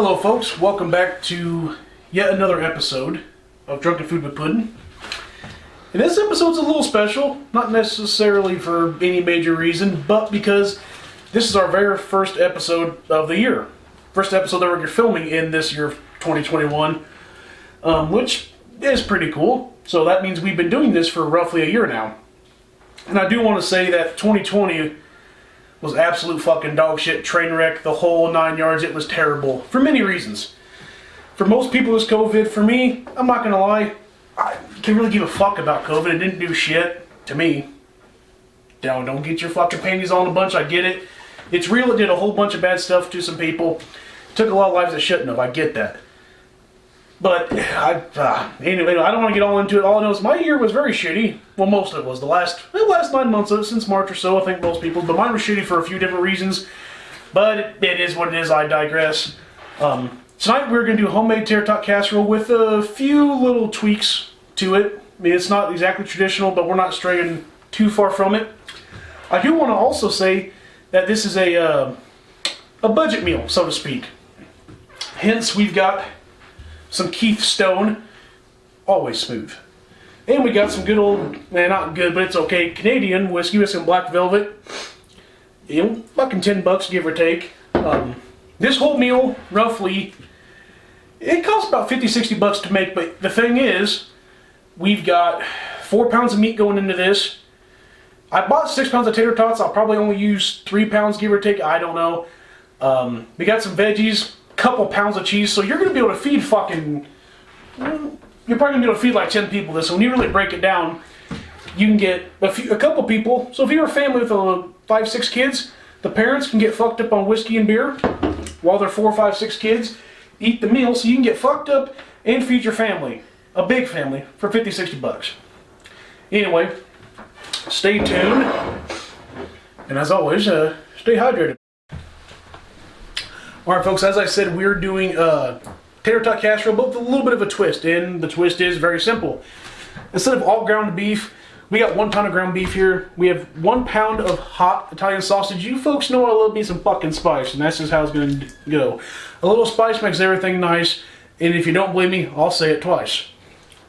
Hello folks, welcome back to yet another episode of Drunken Food with Puddin. And this episode's a little special, not necessarily for any major reason, but because this is our very first episode of the year. First episode that we're filming in this year of 2021, which is pretty cool. So that means we've been doing this for roughly a year now. And I do want to say that 2020 was absolute fucking dog shit, train wreck, the whole 9 yards. It was terrible for many reasons. For most people it's COVID. For me, I'm not gonna lie, I can't really give a fuck about COVID. It didn't do shit to me. Don't get your fucking panties all in a bunch. I get it. It's real. It did a whole bunch of bad stuff to some people. It took a lot of lives it shouldn't have. I get that. But anyway, I don't want to get all into it. All I know is my year was very shitty. Well, most of it was. The last 9 months of it, since March or so, I think most people. But mine was shitty for a few different reasons. But it is what it is. I digress. Tonight we're going to do homemade Tatertot Casserole with a few little tweaks to it. I mean, it's not exactly traditional, but we're not straying too far from it. I do want to also say that this is a budget meal, so to speak. Hence, we've got some Keith Stone, always smooth. And we got some good old, not good, but it's okay, Canadian whiskey with some black velvet. You know, fucking $10, give or take. This whole meal, roughly, it costs about $50-60 to make, but the thing is, we've got 4 pounds of meat going into this. I bought 6 pounds of tater tots. I'll probably only use 3 pounds, give or take, I don't know. We got some veggies, couple pounds of cheese, so you're going to be able to feed fucking, you're probably going to be able to feed like 10 people this. So when you really break it down, you can get a couple people. So if you're a family with 5-6 kids, the parents can get fucked up on whiskey and beer while they're 4, 5, 6 kids eat the meal, so you can get fucked up and feed your family, a big family, for $50-60. Anyway, stay tuned, and as always, stay hydrated. Alright folks, as I said, we're doing Tatertot Casserole, but with a little bit of a twist, and the twist is very simple. Instead of all ground beef, we got 1 pound of ground beef here. We have 1 pound of hot Italian sausage. You folks know I love me some fucking spice, and that's just how it's going to go. A little spice makes everything nice, and if you don't believe me, I'll say it twice.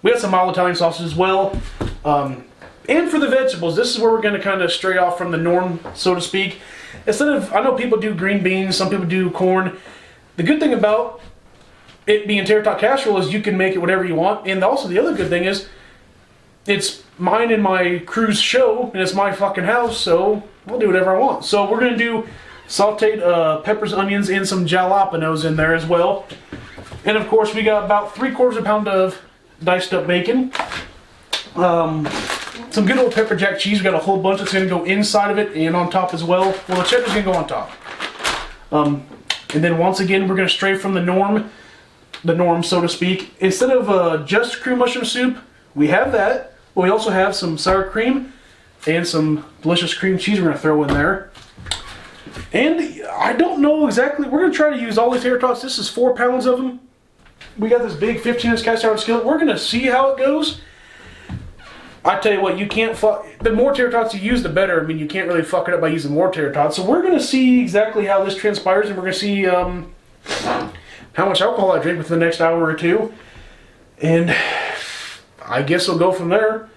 We got some mild Italian sausage as well. And for the vegetables, this is where we're going to kind of stray off from the norm, so to speak. Instead of, I know people do green beans, some people do corn. The good thing about it being Tatertot Casserole is you can make it whatever you want. And also the other good thing is, it's mine and my crew's show, and it's my fucking house, so I'll do whatever I want. So we're going to do sauteed peppers, onions, and some jalapenos in there as well. And of course we got about 3/4 pound of diced up bacon. Some good old pepper jack cheese. We got a whole bunch that's going to go inside of it and on top as well. Well, the cheddar's going to go on top. And then once again, we're going to stray from the norm, so to speak. Instead of just cream mushroom soup, we have that. But we also have some sour cream and some delicious cream cheese we're going to throw in there. And I don't know exactly. We're going to try to use all these tater tots. This is 4 pounds of them. We got this big 15-inch cast iron skillet. We're going to see how it goes. I tell you what, you can't fuck. The more tater tots you use, the better. I mean, you can't really fuck it up by using more tater tots. So we're going to see exactly how this transpires, and we're going to see how much alcohol I drink within the next hour or two. And I guess we'll go from there.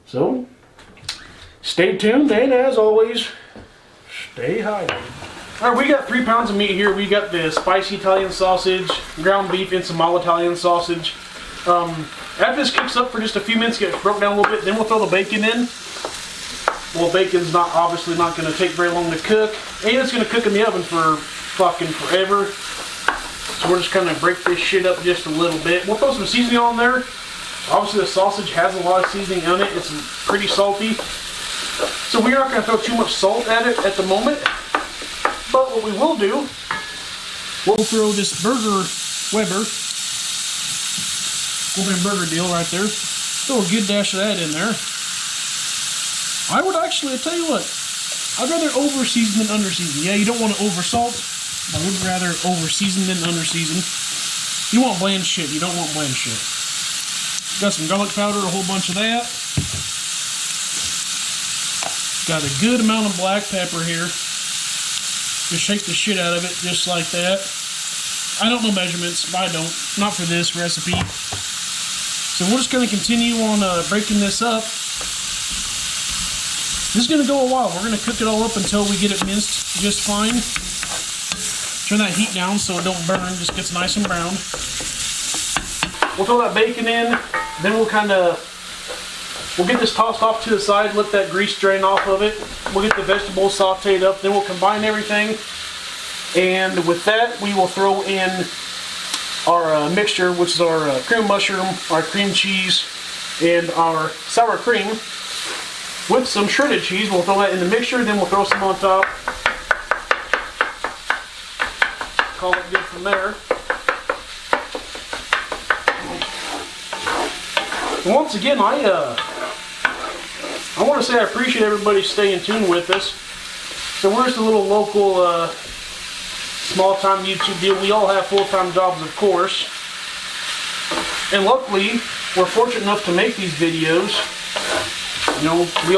So, stay tuned, and as always, stay hydrated. Alright, we got 3 pounds of meat here. We got the spicy Italian sausage, ground beef, and some mild Italian sausage. After this cooks up for just a few minutes, get it broke down a little bit, then we'll throw the bacon in. Well, bacon's obviously not going to take very long to cook, and it's going to cook in the oven for fucking forever. So we're just kind of break this shit up just a little bit. We'll throw some seasoning on there. Obviously the sausage has a lot of seasoning on it. It's pretty salty. So we're not going to throw too much salt at it at the moment. But what we will do, we'll throw this Weber burger deal right there. Throw a good dash of that in there. I would actually, I tell you what, I'd rather over season than under season. Yeah, you don't want to over salt. I would rather over season than under season. You want bland shit. You don't want bland shit. Got some garlic powder, a whole bunch of that. Got a good amount of black pepper here. Just shake the shit out of it, just like that. I don't know measurements, but I don't. Not for this recipe. So we're just going to continue on breaking this up. This is going to go a while. We're going to cook it all up until we get it minced just fine. Turn that heat down so it don't burn, just gets nice and brown. We'll throw that bacon in, then we'll get this tossed off to the side, let that grease drain off of it. We'll get the vegetables sauteed up, then we'll combine everything. And with that, we will throw in our mixture, which is our cream mushroom, our cream cheese, and our sour cream with some shredded cheese. We'll throw that in the mixture, then we'll throw some on top. Call it good from there. And once again, I want to say I appreciate everybody staying tuned with us. So we're just a little local, small-time YouTube deal. We all have full-time jobs, of course. And luckily, we're fortunate enough to make these videos. You know, we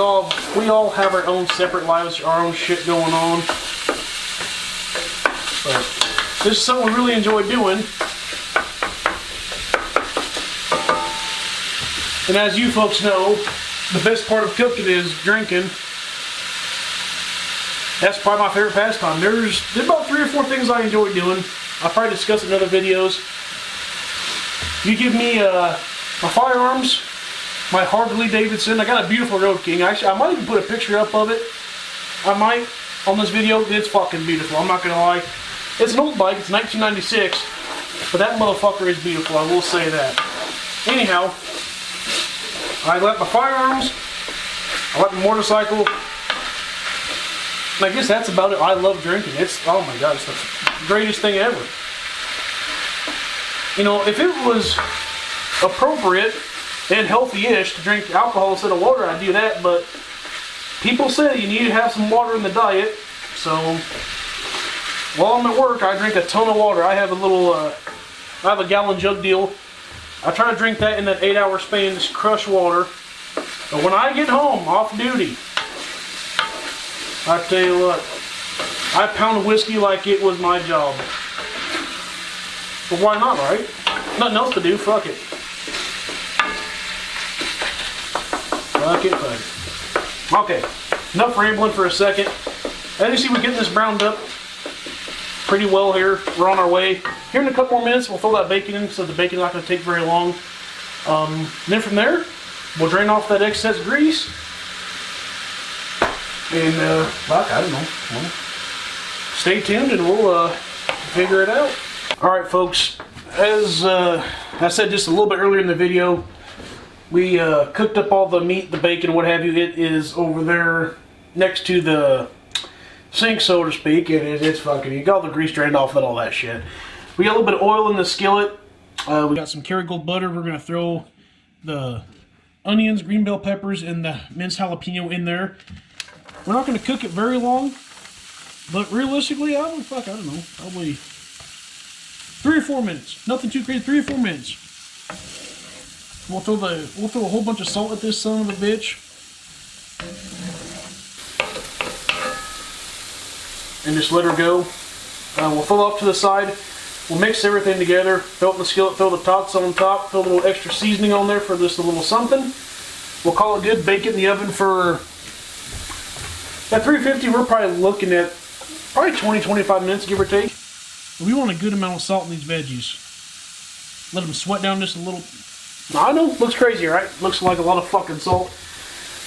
all have our own separate lives, our own shit going on. But this is something we really enjoy doing. And as you folks know, the best part of cooking is drinking. That's probably my favorite pastime. There's about 3 or 4 things I enjoy doing. I'll probably discuss it in other videos. You give me my firearms, my Harley Davidson. I got a beautiful Road King. Actually, I might even put a picture up of it. I might on this video. It's fucking beautiful. I'm not gonna lie. It's an old bike. It's 1996, but that motherfucker is beautiful. I will say that. Anyhow, I like my firearms. I like my motorcycle. And I guess that's about it. I love drinking. Oh my god, it's the greatest thing ever. You know, if it was appropriate and healthy-ish to drink alcohol instead of water, I'd do that, but people say you need to have some water in the diet, so while I'm at work, I drink a ton of water. I have a little, I have a gallon jug deal. I try to drink that in that 8-hour span, just crush water. But when I get home, off duty, I tell you what, I pound whiskey like it was my job. But why not, right? Nothing else to do, fuck it. Fuck it. Okay, enough rambling for a second. As you see, we're getting this browned up pretty well here. We're on our way. Here in a couple more minutes, we'll throw that bacon in, so the bacon's not going to take very long. Then from there, we'll drain off that excess grease. And, I don't know. Well, stay tuned and we'll figure it out. Alright, folks. As I said just a little bit earlier in the video, we cooked up all the meat, the bacon, what have you. It is over there next to the sink, so to speak, and it's fucking, you got all the grease drained off and all that shit. We got a little bit of oil in the skillet. We got some Kerrygold butter. We're going to throw the onions, green bell peppers, and the minced jalapeno in there. We're not going to cook it very long, but realistically, I don't know, probably 3 or 4 minutes. Nothing too crazy, 3 or 4 minutes. We'll throw a whole bunch of salt at this son of a bitch. And just let her go. We'll throw it off to the side. We'll mix everything together. Throw it in the skillet, throw the tots on top, throw a little extra seasoning on there for just a little something. We'll call it good. Bake it in the oven for, at 350, we're probably looking at probably 20-25 minutes, give or take. We want a good amount of salt in these veggies. Let them sweat down just a little. I know, looks crazy, right? Looks like a lot of fucking salt,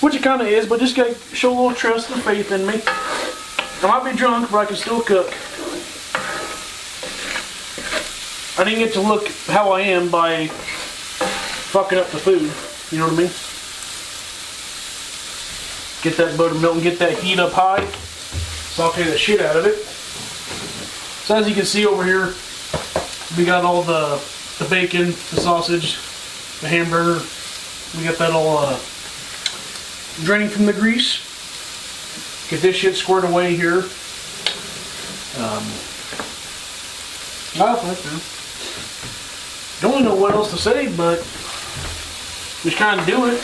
which it kind of is, but just gotta show a little trust and faith in me. I might be drunk, but I can still cook. I didn't get to look how I am by fucking up the food. You know what I mean? Get that buttermilk and get that heat up high. Saute the shit out of it. So as you can see over here, we got all the bacon, the sausage, the hamburger. We got that all draining from the grease. Get this shit squared away here. Don't really know what else to say, but just kind of do it.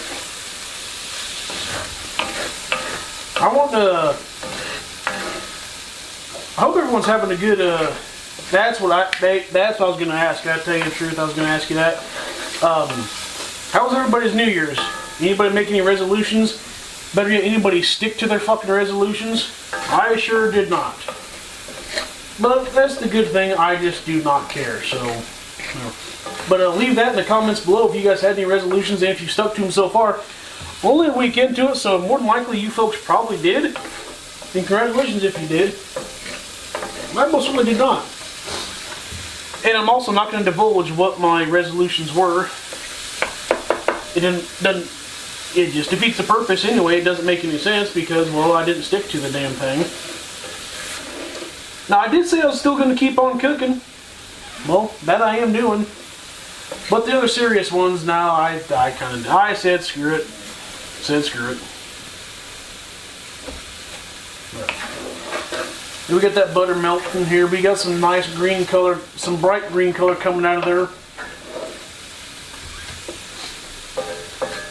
I hope everyone's having a good That's what I was gonna ask. I tell you the truth, I was gonna ask you that. How was everybody's New Year's? Anybody make any resolutions? Better yet, anybody stick to their fucking resolutions? I sure did not. But that's the good thing, I just do not care, so... But leave that in the comments below if you guys had any resolutions and if you stuck to them so far. Only a week into it, so more than likely you folks probably did. And congratulations if you did. I most certainly did not. And I'm also not going to divulge what my resolutions were. It just defeats the purpose anyway. It doesn't make any sense because, well, I didn't stick to the damn thing. Now, I did say I was still going to keep on cooking. Well, that I am doing. But the other serious ones, now, I said screw it. Said screw it. We got that butter melting here. We got some nice green color, some bright green color coming out of there.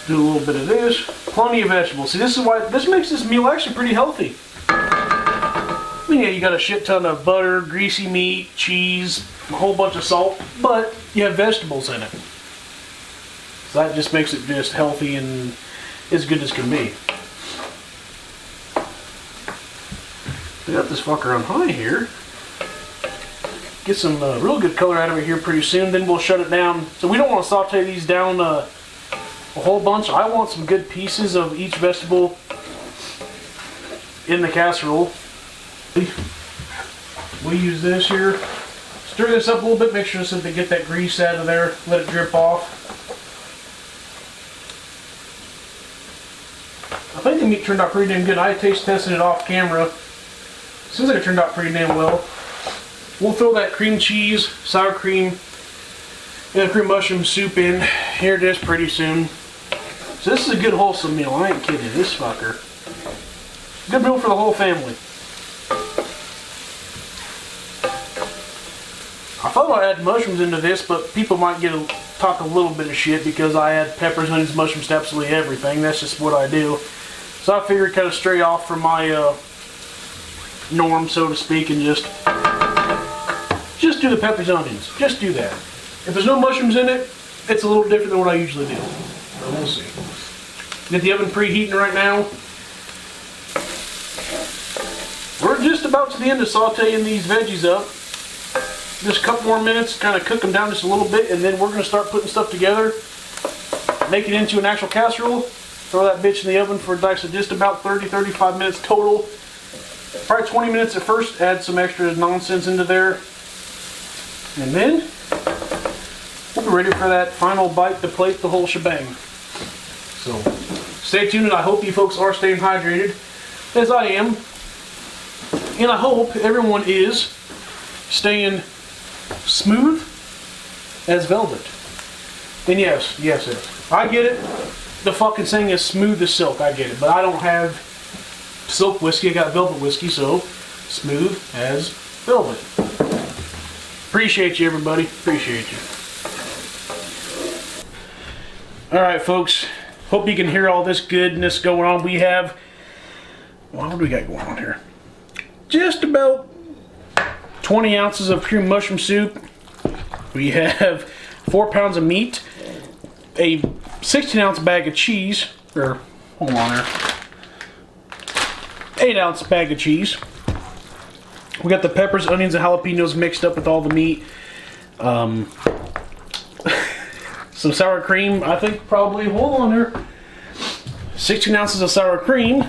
Do a little bit of this. Plenty of vegetables. See, this is why this makes this meal actually pretty healthy. I mean, yeah, you got a shit ton of butter, greasy meat, cheese, a whole bunch of salt, but you have vegetables in it. So that just makes it just healthy and as good as can be. We got this fucker on high here. Get some real good color out of it here pretty soon. Then we'll shut it down. So we don't want to saute these down a whole bunch. I want some good pieces of each vegetable in the casserole. We use this here. Stir this up a little bit. Make sure so to get that grease out of there. Let it drip off. I think the meat turned out pretty damn good. I taste tested it off camera. Seems like it turned out pretty damn well. We'll throw that cream cheese, sour cream, and cream mushroom soup in. Here it is pretty soon. So this is a good wholesome meal. I ain't kidding. This fucker. Good meal for the whole family. I thought I'd add mushrooms into this, but people might talk a little bit of shit because I add peppers, onions, mushrooms to absolutely everything. That's just what I do. So I figured kind of stray off from my norm, so to speak, and just do the peppers and onions. Just do that. If there's no mushrooms in it, it's a little different than what I usually do. So we'll see. Get the oven preheating right now. We're just about to the end of sauteing these veggies up. Just a couple more minutes, kind of cook them down just a little bit, and then we're going to start putting stuff together. Make it into an actual casserole. Throw that bitch in the oven for just about 30-35 minutes total. Probably 20 minutes at first. Add some extra nonsense into there. And then we'll be ready for that final bite to plate the whole shebang. So stay tuned, and I hope you folks are staying hydrated as I am. And I hope everyone is staying smooth as velvet. And yes, I get it. The fucking saying is smooth as silk. I get it. But I don't have silk whiskey. I got velvet whiskey, so smooth as velvet. Appreciate you, everybody. Appreciate you. Alright, folks. Hope you can hear all this goodness going on. We have... what do we got going on here? Just about 20 ounces of cream mushroom soup. We have 4 pounds of meat. A 16-ounce bag of cheese. Or, hold on there. 8-ounce bag of cheese. We got the peppers, onions, and jalapenos mixed up with all the meat. Some sour cream, I think probably, hold on there. 16 ounces of sour cream.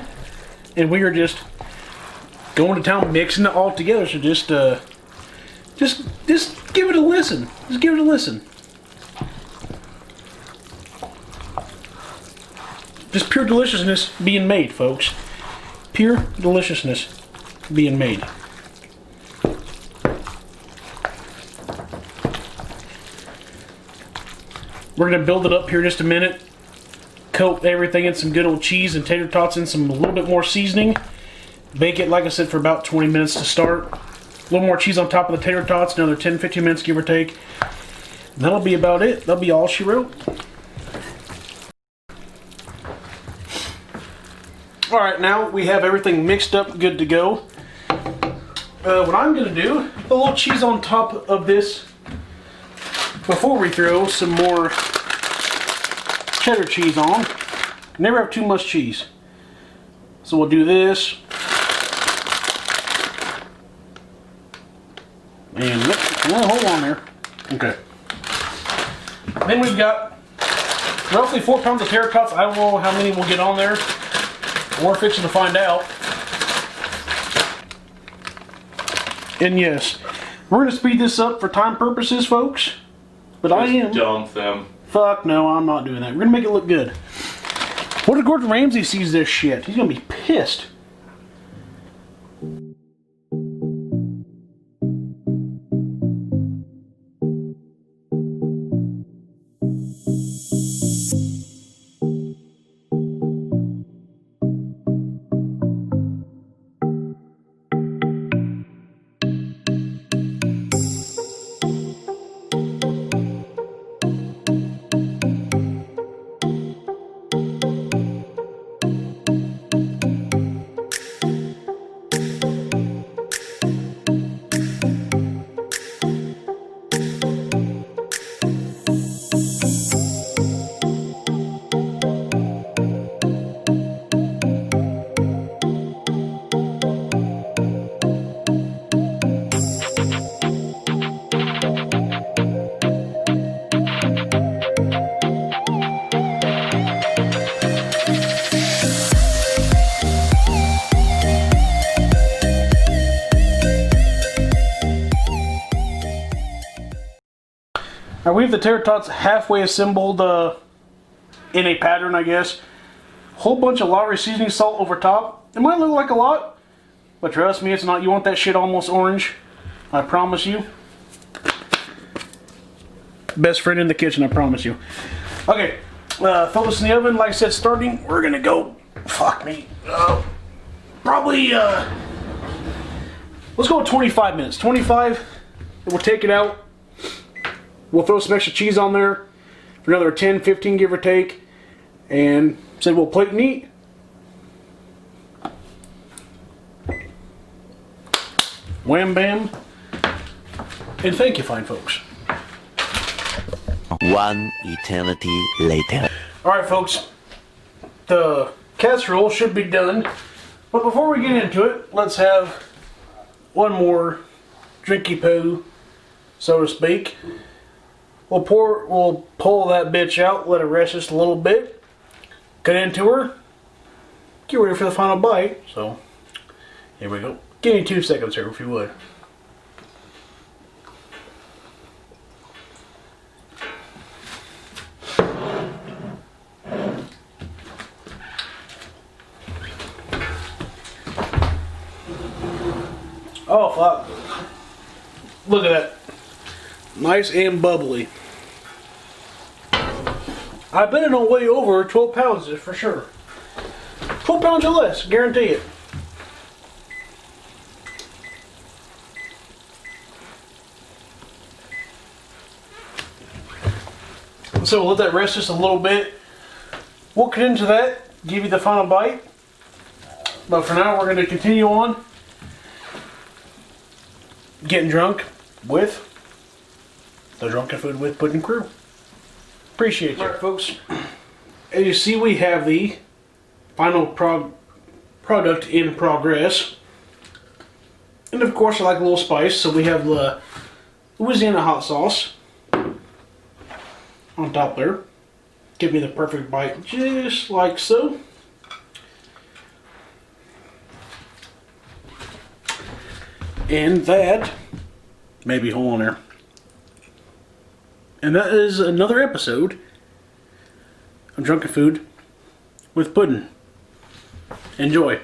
And we are just going to town mixing it all together. So just give it a listen. Just give it a listen. Just pure deliciousness being made, folks. Pure deliciousness being made. We're going to build it up here in just a minute. Coat everything in some good old cheese and tater tots in some a little bit more seasoning. Bake it, like I said, for about 20 minutes to start. A little more cheese on top of the tater tots, another 10-15 minutes, give or take. And that'll be about it. That'll be all she wrote. Alright, now we have everything mixed up, good to go. what I'm going to do, put a little cheese on top of this before we throw some more cheddar cheese on. Never have too much cheese. So we'll do this. And hold on there. Okay. Then we've got roughly 4 pounds of tater tots. I don't know how many we'll get on there. We're fixing to find out. And yes, we're going to speed this up for time purposes, folks. But I am. Dump them. Fuck no, I'm not doing that. We're going to make it look good. What if Gordon Ramsay sees this shit? He's going to be pissed. Now we have the tater tots halfway assembled in a pattern, I guess. Whole bunch of Lowry seasoning salt over top. It might look like a lot, but trust me, it's not. You want that shit almost orange. I promise you. Best friend in the kitchen, I promise you. Okay, throw this in the oven. Like I said, starting, we're gonna go. Fuck me. Probably. Let's go with 25 minutes. 25. We'll take it out. We'll throw some extra cheese on there for another 10, 15, give or take. And said we'll plate and eat. Wham bam. And thank you, fine folks. One eternity later. Alright, folks. The casserole should be done. But before we get into it, let's have one more drinky poo, so to speak. We'll pull that bitch out, let it rest just a little bit, cut into her, get ready for the final bite. So, here we go. Give me 2 seconds here if you would. Oh fuck. Look at that. Nice and bubbly. I bet it'll weigh over 12 pounds for sure. 12 pounds or less, guarantee it. So we'll let that rest just a little bit. We'll cut into that, give you the final bite. But for now, we're going to continue on getting drunk with the Drunken Food with Puddin crew. Appreciate you. Alright, folks. As you see, we have the final product in progress. And of course, I like a little spice, so we have the Louisiana hot sauce on top there. Give me the perfect bite, just like so. And that, maybe hold on there. And that is another episode of Drunken Food with Puddin. Enjoy.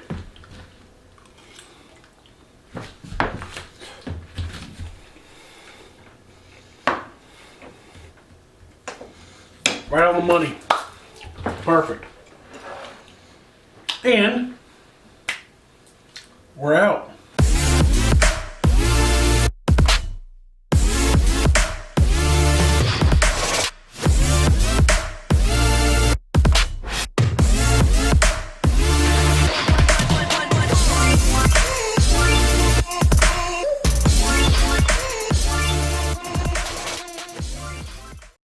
Right on the money. Perfect. And we're out.